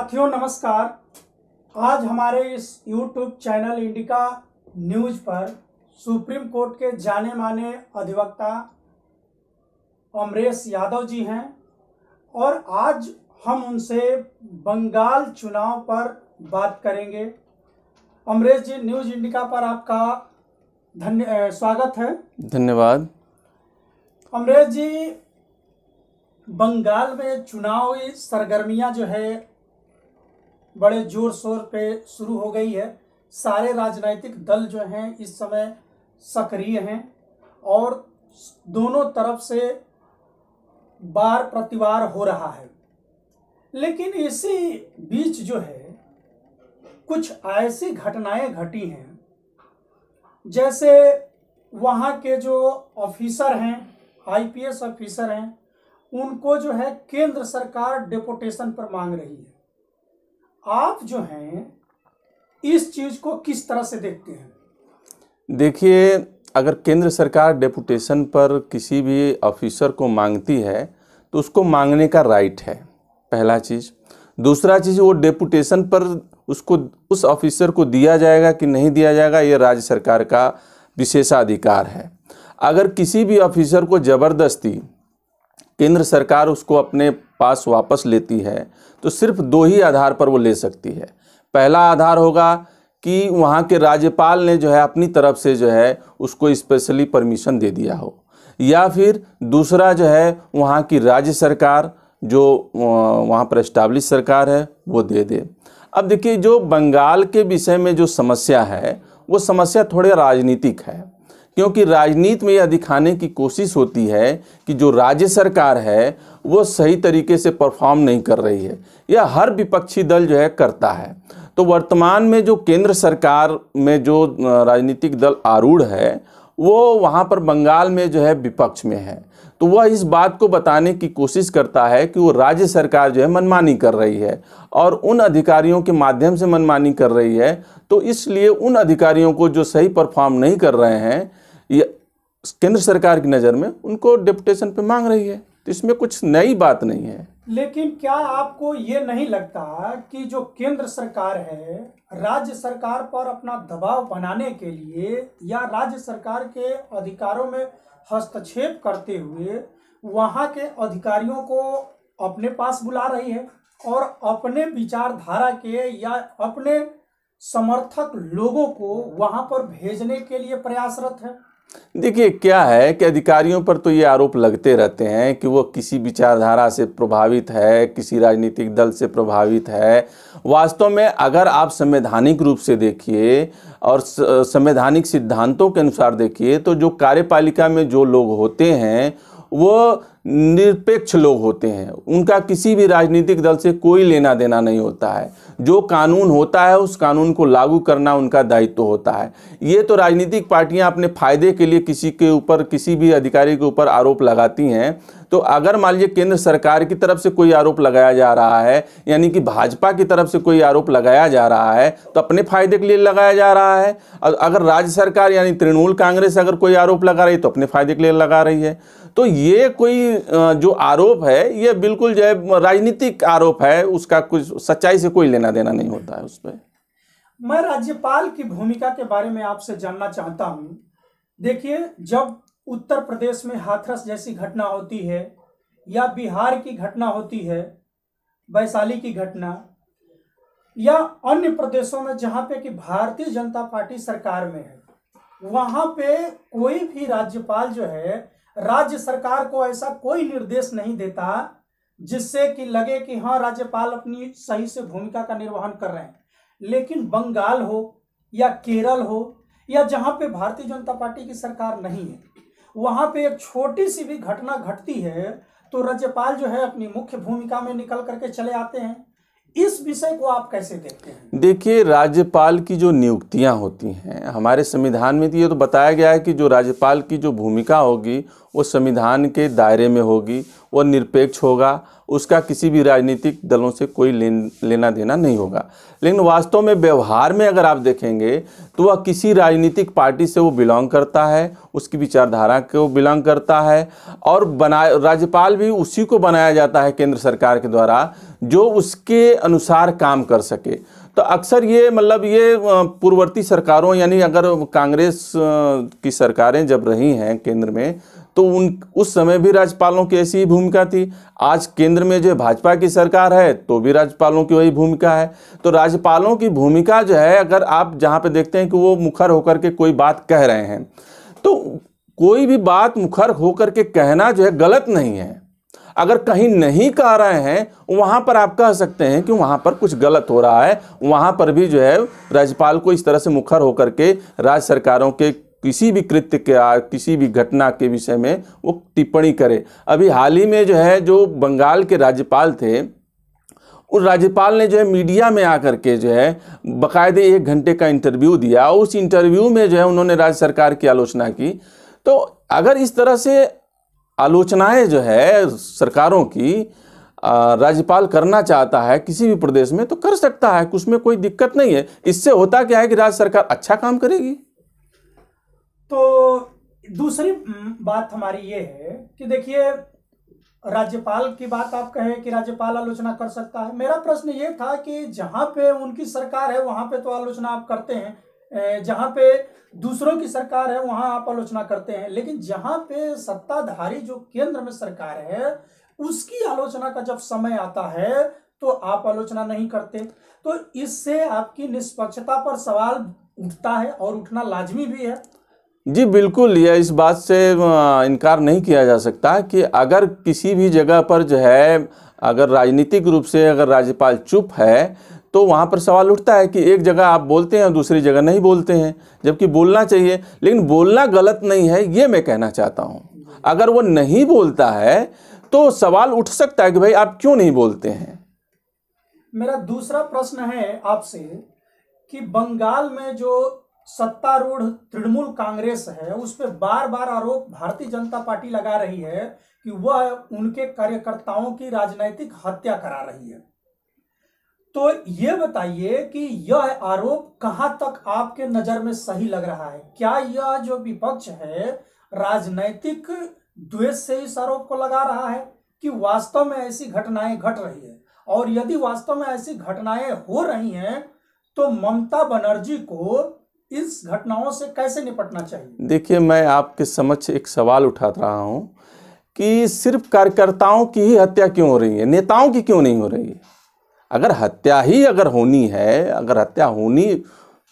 साथियों नमस्कार। आज हमारे इस YouTube चैनल इंडिका न्यूज पर सुप्रीम कोर्ट के जाने माने अधिवक्ता अमरेश यादव जी हैं और आज हम उनसे बंगाल चुनाव पर बात करेंगे। अमरेश जी, न्यूज इंडिका पर आपका स्वागत है। धन्यवाद। अमरेश जी, बंगाल में चुनावी सरगर्मियां जो है बड़े जोर शोर पे शुरू हो गई है। सारे राजनीतिक दल जो हैं इस समय सक्रिय हैं और दोनों तरफ से वार प्रतिवार हो रहा है। लेकिन इसी बीच जो है कुछ ऐसी घटनाएं घटी हैं, जैसे वहाँ के जो ऑफिसर हैं, आईपीएस ऑफिसर हैं, उनको जो है केंद्र सरकार डेपुटेशन पर मांग रही है। आप जो हैं इस चीज को किस तरह से देखते हैं? देखिए, अगर केंद्र सरकार डेपुटेशन पर किसी भी ऑफिसर को मांगती है तो उसको मांगने का राइट है, पहला चीज़। दूसरा चीज़, वो डेपुटेशन पर उसको उस ऑफिसर को दिया जाएगा कि नहीं दिया जाएगा, ये राज्य सरकार का विशेषाधिकार है। अगर किसी भी ऑफिसर को ज़बरदस्ती केंद्र सरकार उसको अपने पास वापस लेती है तो सिर्फ दो ही आधार पर वो ले सकती है। पहला आधार होगा कि वहाँ के राज्यपाल ने जो है अपनी तरफ से जो है उसको स्पेशली परमिशन दे दिया हो, या फिर दूसरा जो है वहाँ की राज्य सरकार जो वहाँ पर एस्टाब्लिश सरकार है वो दे दे। अब देखिए, जो बंगाल के विषय में जो समस्या है वो समस्या थोड़े राजनीतिक है, क्योंकि राजनीति में यह दिखाने की कोशिश होती है कि जो राज्य सरकार है वो सही तरीके से परफॉर्म नहीं कर रही है। यह हर विपक्षी दल जो है करता है। तो वर्तमान में जो केंद्र सरकार में जो राजनीतिक दल आरूढ़ है वो वहाँ पर बंगाल में जो है विपक्ष में है, तो वह इस बात को बताने की कोशिश करता है कि वो राज्य सरकार जो है मनमानी कर रही है और उन अधिकारियों के माध्यम से मनमानी कर रही है। तो इसलिए उन अधिकारियों को जो सही परफॉर्म नहीं कर रहे हैं, ये केंद्र सरकार की नज़र में उनको डेपुटेशन पे मांग रही है। तो इसमें कुछ नई बात नहीं है। लेकिन क्या आपको ये नहीं लगता कि जो केंद्र सरकार है, राज्य सरकार पर अपना दबाव बनाने के लिए या राज्य सरकार के अधिकारों में हस्तक्षेप करते हुए वहाँ के अधिकारियों को अपने पास बुला रही है और अपने विचारधारा के या अपने समर्थक लोगों को वहाँ पर भेजने के लिए प्रयासरत है? देखिए, क्या है कि अधिकारियों पर तो ये आरोप लगते रहते हैं कि वो किसी विचारधारा से प्रभावित है, किसी राजनीतिक दल से प्रभावित है। वास्तव में अगर आप संवैधानिक रूप से देखिए और संवैधानिक सिद्धांतों के अनुसार देखिए तो जो कार्यपालिका में जो लोग होते हैं वो निरपेक्ष लोग होते हैं, उनका किसी भी राजनीतिक दल से कोई लेना देना नहीं होता है। जो कानून होता है उस कानून को लागू करना उनका दायित्व होता है। ये तो राजनीतिक पार्टियां अपने फायदे के लिए किसी के ऊपर, किसी भी अधिकारी के ऊपर आरोप लगाती हैं। तो अगर मान लीजिए केंद्र सरकार की तरफ से कोई आरोप लगाया जा रहा है, यानी कि भाजपा की तरफ से कोई आरोप लगाया जा रहा है, तो अपने फायदे के लिए लगाया जा रहा है। अगर राज्य सरकार यानी तृणमूल कांग्रेस अगर कोई आरोप लगा रही है तो अपने फायदे के लिए लगा रही है। तो ये कोई जो आरोप है ये बिल्कुल जो है राजनीतिक आरोप है, उसका कुछ सच्चाई से कोई लेना देना नहीं होता है उस पर। मैं राज्यपाल की भूमिका के बारे में आपसे जानना चाहता हूँ। देखिए, जब उत्तर प्रदेश में हाथरस जैसी घटना होती है या बिहार की घटना होती है, वैशाली की घटना, या अन्य प्रदेशों में जहाँ पे कि भारतीय जनता पार्टी सरकार में है, वहाँ पे कोई भी राज्यपाल जो है राज्य सरकार को ऐसा कोई निर्देश नहीं देता जिससे कि लगे कि हाँ राज्यपाल अपनी सही से भूमिका का निर्वहन कर रहे हैं। लेकिन बंगाल हो या केरल हो या जहाँ पे भारतीय जनता पार्टी की सरकार नहीं है, वहाँ पे एक छोटी सी भी घटना घटती है तो राज्यपाल जो है अपनी मुख्य भूमिका में निकल करके चले आते हैं। इस विषय को आप कैसे देखते हैं? देखिए, राज्यपाल की जो नियुक्तियां होती हैं हमारे संविधान में तो ये तो बताया गया है कि जो राज्यपाल की जो भूमिका होगी वो संविधान के दायरे में होगी, वो निरपेक्ष होगा, उसका किसी भी राजनीतिक दलों से कोई लेना देना नहीं होगा। लेकिन वास्तव में व्यवहार में अगर आप देखेंगे तो वह किसी राजनीतिक पार्टी से वो बिलोंग करता है, उसकी विचारधारा को बिलोंग करता है, और राज्यपाल भी उसी को बनाया जाता है केंद्र सरकार के द्वारा जो उसके अनुसार काम कर सके। तो अक्सर ये मतलब ये पूर्ववर्ती सरकारों, यानी अगर कांग्रेस की सरकारें जब रही हैं केंद्र में, तो उस समय भी राज्यपालों की ऐसी ही भूमिका थी। आज केंद्र में जो भाजपा की सरकार है तो भी राज्यपालों की वही भूमिका है। तो राज्यपालों की भूमिका जो है, अगर आप जहाँ पे देखते हैं कि वो मुखर होकर के कोई बात कह रहे हैं, तो कोई भी बात मुखर होकर के कहना जो है गलत नहीं है। अगर कहीं नहीं कह रहे हैं वहाँ पर आप कह सकते हैं कि वहाँ पर कुछ गलत हो रहा है, वहाँ पर भी जो है राज्यपाल को इस तरह से मुखर होकर के राज्य सरकारों के किसी भी कृत्य के, किसी भी घटना के विषय में वो टिप्पणी करे। अभी हाल ही में जो है, जो बंगाल के राज्यपाल थे, उस राज्यपाल ने जो है मीडिया में आकर के जो है बाकायदे 1 घंटे का इंटरव्यू दिया। उस इंटरव्यू में जो है उन्होंने राज्य सरकार की आलोचना की। तो अगर इस तरह से आलोचनाएं जो है सरकारों की राज्यपाल करना चाहता है किसी भी प्रदेश में, तो कर सकता है, उसमें कोई दिक्कत नहीं है। इससे होता क्या है कि राज्य सरकार अच्छा काम करेगी। तो दूसरी बात हमारी ये है कि देखिए, राज्यपाल की बात आप कहें कि राज्यपाल आलोचना कर सकता है। मेरा प्रश्न ये था कि जहां पे उनकी सरकार है वहां पे तो आलोचना आप करते हैं, जहां पे दूसरों की सरकार है वहां आप आलोचना करते हैं, लेकिन जहां पे सत्ताधारी जो केंद्र में सरकार है उसकी आलोचना का जब समय आता है तो आप आलोचना नहीं करते। तो इससे आपकी निष्पक्षता पर सवाल उठता है और उठना लाजमी भी है। जी बिल्कुल, यह इस बात से इनकार नहीं किया जा सकता कि अगर किसी भी जगह पर जो है, अगर राजनीतिक रूप से अगर राज्यपाल चुप है तो वहाँ पर सवाल उठता है कि एक जगह आप बोलते हैं और दूसरी जगह नहीं बोलते हैं, जबकि बोलना चाहिए। लेकिन बोलना गलत नहीं है, ये मैं कहना चाहता हूँ। अगर वो नहीं बोलता है तो सवाल उठ सकता है कि भाई आप क्यों नहीं बोलते हैं। मेरा दूसरा प्रश्न है आपसे कि बंगाल में जो सत्तारूढ़ तृणमूल कांग्रेस है उस पर बार बार आरोप भारतीय जनता पार्टी लगा रही है कि वह उनके कार्यकर्ताओं की राजनीतिक हत्या करा रही है। तो ये बताइए कि यह आरोप कहां तक आपके नजर में सही लग रहा है? क्या यह जो विपक्ष है राजनैतिक द्वेष से इस आरोप को लगा रहा है कि वास्तव में ऐसी घटनाएं घट रही है? और यदि वास्तव में ऐसी घटनाएं हो रही हैं तो ममता बनर्जी को इस घटनाओं से कैसे निपटना चाहिए? देखिए, मैं आपके समक्ष एक सवाल उठा रहा हूं कि सिर्फ कार्यकर्ताओं की ही हत्या क्यों हो रही है, नेताओं की क्यों नहीं हो रही है? अगर हत्या ही अगर होनी है, अगर हत्या होनी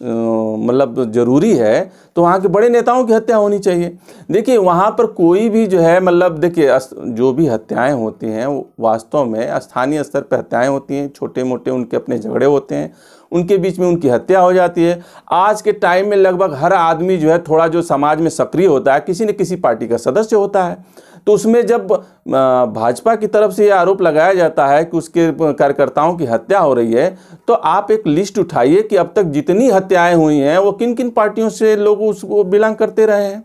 मतलब ज़रूरी है तो वहाँ के बड़े नेताओं की हत्या होनी चाहिए। देखिए, वहाँ पर कोई भी जो है मतलब देखिए, जो भी हत्याएं होती हैं वास्तव में स्थानीय स्तर पर हत्याएं होती हैं, छोटे मोटे उनके अपने झगड़े होते हैं, उनके बीच में उनकी हत्या हो जाती है। आज के टाइम में लगभग हर आदमी जो है थोड़ा जो समाज में सक्रिय होता है किसी न किसी पार्टी का सदस्य होता है। तो उसमें जब भाजपा की तरफ से ये आरोप लगाया जाता है कि उसके कार्यकर्ताओं की हत्या हो रही है, तो आप एक लिस्ट उठाइए कि अब तक जितनी हत्याएं हुई हैं वो किन किन पार्टियों से लोग उसको बिलोंग करते रहे हैं।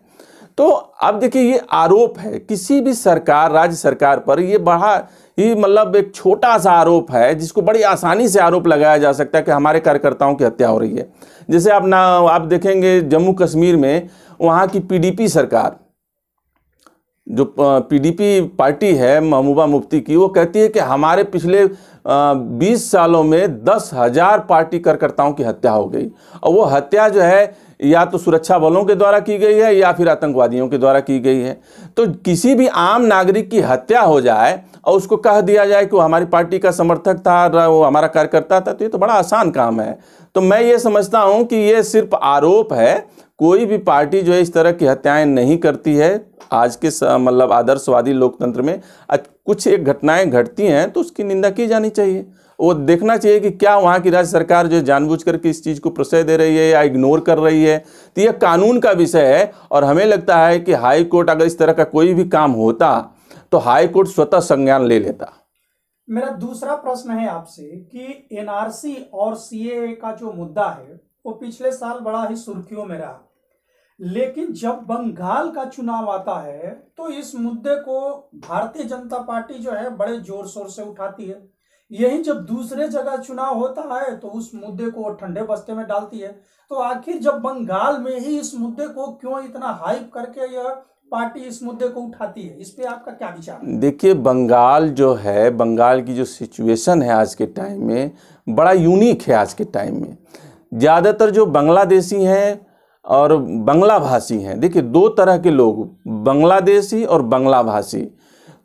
तो अब देखिए, ये आरोप है किसी भी सरकार, राज्य सरकार पर, ये बड़ा ही मतलब एक छोटा सा आरोप है जिसको बड़ी आसानी से आरोप लगाया जा सकता है कि हमारे कार्यकर्ताओं की हत्या हो रही है। जैसे आप देखेंगे जम्मू कश्मीर में वहाँ की पीडीपी सरकार, जो पीडीपी पार्टी है महबूबा मुफ्ती की, वो कहती है कि हमारे पिछले 20 सालों में 10,000 पार्टी कार्यकर्ताओं की हत्या हो गई। और वो हत्या जो है या तो सुरक्षा बलों के द्वारा की गई है या फिर आतंकवादियों के द्वारा की गई है। तो किसी भी आम नागरिक की हत्या हो जाए और उसको कह दिया जाए कि वो हमारी पार्टी का समर्थक था, वो हमारा कार्यकर्ता था, तो ये तो बड़ा आसान काम है। तो मैं ये समझता हूँ कि ये सिर्फ आरोप है। कोई भी पार्टी जो है इस तरह की हत्याएं नहीं करती है। आज के मतलब आदर्शवादी लोकतंत्र में कुछ एक घटनाएं घटती हैं तो उसकी निंदा की जानी चाहिए। वो देखना चाहिए कि क्या वहाँ की राज्य सरकार जो जानबूझ करके इस चीज़ को प्रश्रय दे रही है या इग्नोर कर रही है। तो यह कानून का विषय है और हमें लगता है कि हाई कोर्ट अगर इस तरह का कोई भी काम होता तो हाई कोर्ट स्वतः संज्ञान ले लेता। मेरा दूसरा प्रश्न है आपसे कि एनआरसी और सीएए का जो मुद्दा है वो पिछले साल बड़ा ही सुर्खियों में रहा। लेकिन जब बंगाल का चुनाव आता है तो इस मुद्दे को भारतीय जनता पार्टी जो है बड़े जोर शोर से उठाती है। यही जब दूसरे जगह चुनाव होता है तो उस मुद्दे को ठंडे बस्ते में डालती है। तो आखिर जब बंगाल में ही इस मुद्दे को क्यों इतना हाइप करके यह पार्टी इस मुद्दे को उठाती है, इस पे आपका क्या विचार है? देखिए, बंगाल जो है, बंगाल की जो सिचुएशन है आज के टाइम में बड़ा यूनिक है। आज के टाइम में ज़्यादातर जो बांग्लादेशी हैं और बांग्ला भाषी हैं, देखिए दो तरह के लोग, बांग्लादेशी और बांग्ला भाषी,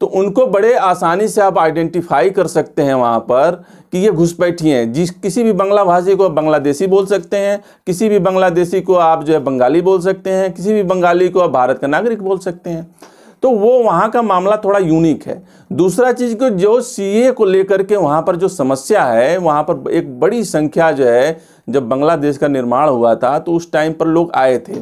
तो उनको बड़े आसानी से आप आइडेंटिफाई कर सकते हैं वहाँ पर कि ये घुसपैठी हैं। किसी भी बांग्ला भाषी को बांग्लादेशी बोल सकते हैं, किसी भी बांग्लादेशी को आप जो है बंगाली बोल सकते हैं, किसी भी बंगाली को आप भारत का नागरिक बोल सकते हैं। तो वो वहाँ का मामला थोड़ा यूनिक है। दूसरा चीज़ को जो सीए को लेकर के वहाँ पर जो समस्या है, वहाँ पर एक बड़ी संख्या जो है, जब बांग्लादेश का निर्माण हुआ था तो उस टाइम पर लोग आए थे।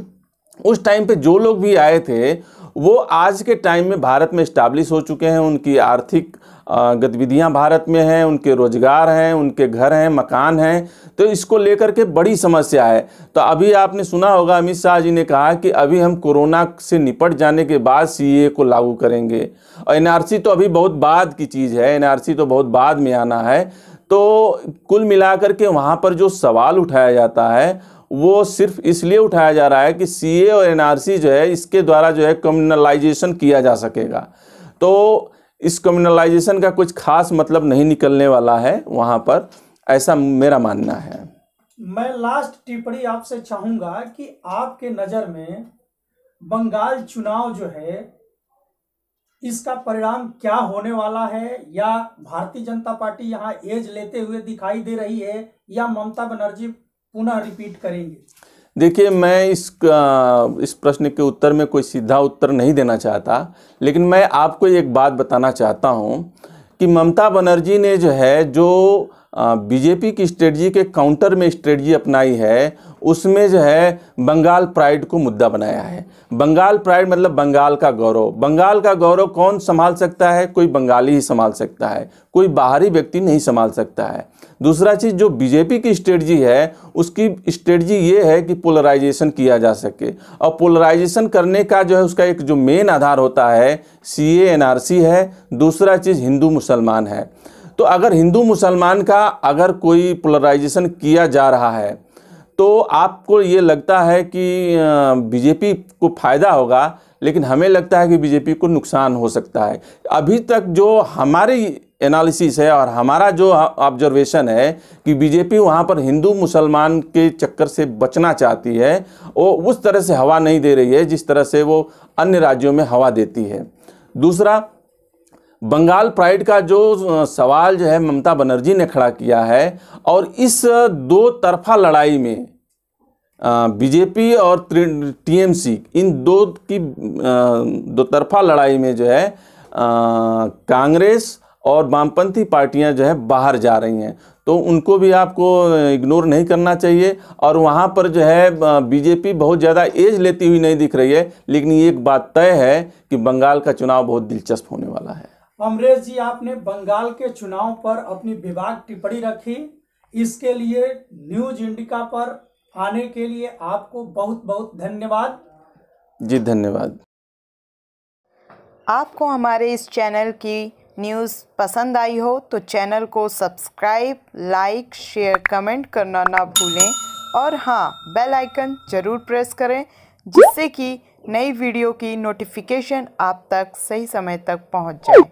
उस टाइम पे जो लोग भी आए थे वो आज के टाइम में भारत में इस्टाब्लिश हो चुके हैं, उनकी आर्थिक गतिविधियां भारत में हैं, उनके रोजगार हैं, उनके घर हैं, मकान हैं। तो इसको लेकर के बड़ी समस्या है। तो अभी आपने सुना होगा अमित शाह जी ने कहा कि अभी हम कोरोना से निपट जाने के बाद सीए को लागू करेंगे, और एनआरसी तो अभी बहुत बाद की चीज़ है, एनआरसी तो बहुत बाद में आना है। तो कुल मिलाकर के वहाँ पर जो सवाल उठाया जाता है वो सिर्फ इसलिए उठाया जा रहा है कि सीए और एनआरसी जो है इसके द्वारा जो है कम्युनलाइजेशन किया जा सकेगा। तो इस कम्युनलाइजेशन का कुछ खास मतलब नहीं निकलने वाला है वहाँ पर, ऐसा मेरा मानना है। मैं लास्ट टिप्पणी आपसे चाहूँगा कि आपके नज़र में बंगाल चुनाव जो है इसका परिणाम क्या होने वाला है, या भारतीय जनता पार्टी यहाँ एज लेते हुए दिखाई दे रही है, या ममता बनर्जी पुनः रिपीट करेंगे? देखिए, मैं इस प्रश्न के उत्तर में कोई सीधा उत्तर नहीं देना चाहता, लेकिन मैं आपको एक बात बताना चाहता हूं कि ममता बनर्जी ने जो है जो बीजेपी की स्ट्रेटजी के काउंटर में स्ट्रेटजी अपनाई है, उसमें जो है बंगाल प्राइड को मुद्दा बनाया है। बंगाल प्राइड मतलब बंगाल का गौरव। बंगाल का गौरव कौन संभाल सकता है? कोई बंगाली ही संभाल सकता है, कोई बाहरी व्यक्ति नहीं संभाल सकता है। दूसरा चीज़, जो बीजेपी की स्ट्रेटजी है उसकी स्ट्रेटजी ये है कि पोलराइजेशन किया जा सके, और पोलराइजेशन करने का जो है उसका एक जो मेन आधार होता है सीए एनआरसी है। दूसरा चीज़ हिंदू मुसलमान है। तो अगर हिंदू मुसलमान का अगर कोई पोलराइजेशन किया जा रहा है तो आपको ये लगता है कि बीजेपी को फ़ायदा होगा, लेकिन हमें लगता है कि बीजेपी को नुकसान हो सकता है। अभी तक जो हमारी एनालिसिस है और हमारा जो ऑब्जर्वेशन है कि बीजेपी वहाँ पर हिंदू मुसलमान के चक्कर से बचना चाहती है, वो उस तरह से हवा नहीं दे रही है जिस तरह से वो अन्य राज्यों में हवा देती है। दूसरा, बंगाल प्राइड का जो सवाल जो है ममता बनर्जी ने खड़ा किया है, और इस दो तरफा लड़ाई में बीजेपी और टीएमसी, इन दो की दो तरफा लड़ाई में जो है कांग्रेस और वामपंथी पार्टियां जो है बाहर जा रही हैं। तो उनको भी आपको इग्नोर नहीं करना चाहिए। और वहाँ पर जो है बीजेपी बहुत ज़्यादा एज लेती हुई नहीं दिख रही है, लेकिन एक बात तय है कि बंगाल का चुनाव बहुत दिलचस्प होने वाला है। अमरेश जी, आपने बंगाल के चुनाव पर अपनी विभाग टिप्पणी रखी, इसके लिए न्यूज इंडिका पर आने के लिए आपको बहुत बहुत धन्यवाद। जी धन्यवाद। आपको हमारे इस चैनल की न्यूज़ पसंद आई हो तो चैनल को सब्सक्राइब, लाइक, शेयर, कमेंट करना ना भूलें, और हाँ, बेल आइकन ज़रूर प्रेस करें जिससे कि नई वीडियो की नोटिफिकेशन आप तक सही समय तक पहुंच जाए।